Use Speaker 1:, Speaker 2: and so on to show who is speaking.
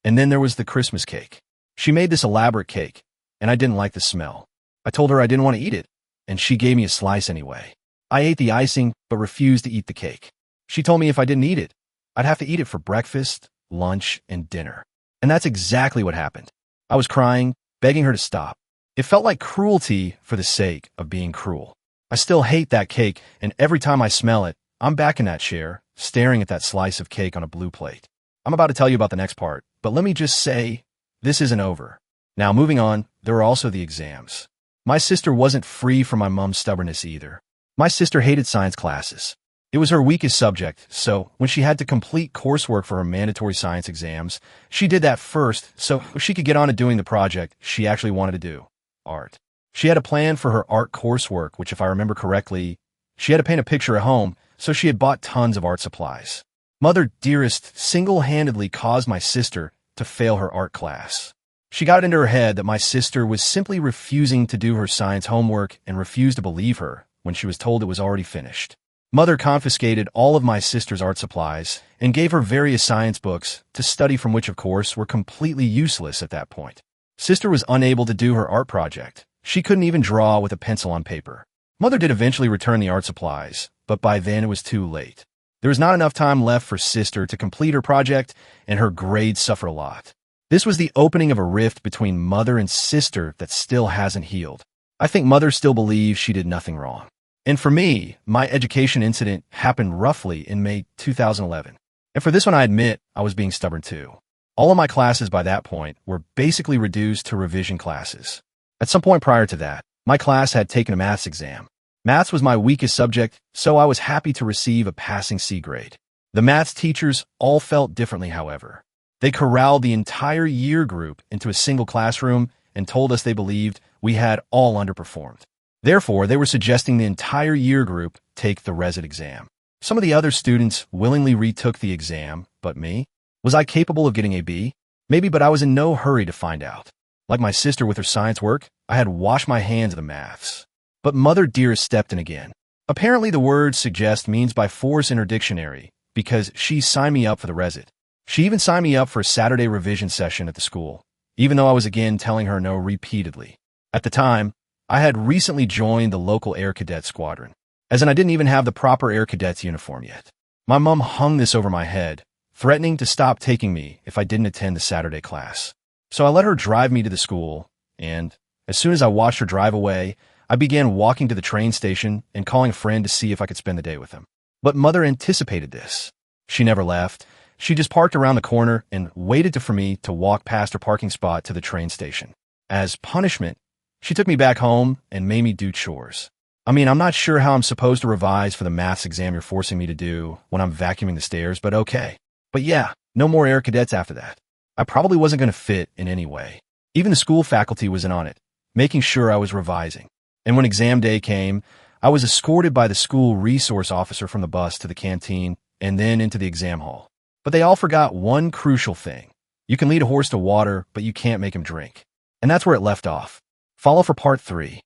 Speaker 1: And then there was the Christmas cake. She made this elaborate cake, and I didn't like the smell. I told her I didn't want to eat it, and she gave me a slice anyway. I ate the icing, but refused to eat the cake. She told me if I didn't eat it, I'd have to eat it for breakfast, lunch, and dinner. And that's exactly what happened. I was crying, begging her to stop. It felt like cruelty for the sake of being cruel. I still hate that cake, and every time I smell it, I'm back in that chair, staring at that slice of cake on a blue plate. I'm about to tell you about the next part, but let me just say, this isn't over. Now, moving on, there are also the exams. My sister wasn't free from my mom's stubbornness either. My sister hated science classes. It was her weakest subject, so when she had to complete coursework for her mandatory science exams, she did that first so she could get on to doing the project she actually wanted to do, art. She had a plan for her art coursework, which, if I remember correctly, she had to paint a picture at home, so she had bought tons of art supplies. Mother Dearest single-handedly caused my sister to fail her art class. She got it into her head that my sister was simply refusing to do her science homework and refused to believe her when she was told it was already finished. Mother confiscated all of my sister's art supplies and gave her various science books to study from, which of course were completely useless at that point. Sister was unable to do her art project. She couldn't even draw with a pencil on paper. Mother did eventually return the art supplies, but by then it was too late. There was not enough time left for sister to complete her project, and her grades suffered a lot. This was the opening of a rift between mother and sister that still hasn't healed. I think mother still believes she did nothing wrong. And for me, my education incident happened roughly in May 2011. And for this one, I admit I was being stubborn too. All of my classes by that point were basically reduced to revision classes. At some point prior to that, my class had taken a maths exam. Maths was my weakest subject, so I was happy to receive a passing C grade. The maths teachers all felt differently, however. They corralled the entire year group into a single classroom and told us they believed we had all underperformed. Therefore, they were suggesting the entire year group take the resit exam. Some of the other students willingly retook the exam, but me? Was I capable of getting a B? Maybe, but I was in no hurry to find out. Like my sister with her science work, I had washed my hands of the maths. But Mother Dearest stepped in again. Apparently the word suggest means by force in her dictionary, because she signed me up for the resit. She even signed me up for a Saturday revision session at the school, even though I was again telling her no repeatedly. At the time, I had recently joined the local Air Cadet squadron, as in I didn't even have the proper Air Cadet's uniform yet. My mom hung this over my head, threatening to stop taking me if I didn't attend the Saturday class. So I let her drive me to the school, and as soon as I watched her drive away, I began walking to the train station and calling a friend to see if I could spend the day with him. But Mother anticipated this. She never left. She just parked around the corner and waited for me to walk past her parking spot to the train station. As punishment, she took me back home and made me do chores. I mean, I'm not sure how I'm supposed to revise for the maths exam you're forcing me to do when I'm vacuuming the stairs, but okay. But yeah, no more Air Cadets after that. I probably wasn't going to fit in any way. Even the school faculty was in on it, making sure I was revising. And when exam day came, I was escorted by the school resource officer from the bus to the canteen and then into the exam hall. But they all forgot one crucial thing. You can lead a horse to water, but you can't make him drink. And that's where it left off. Follow for part 3.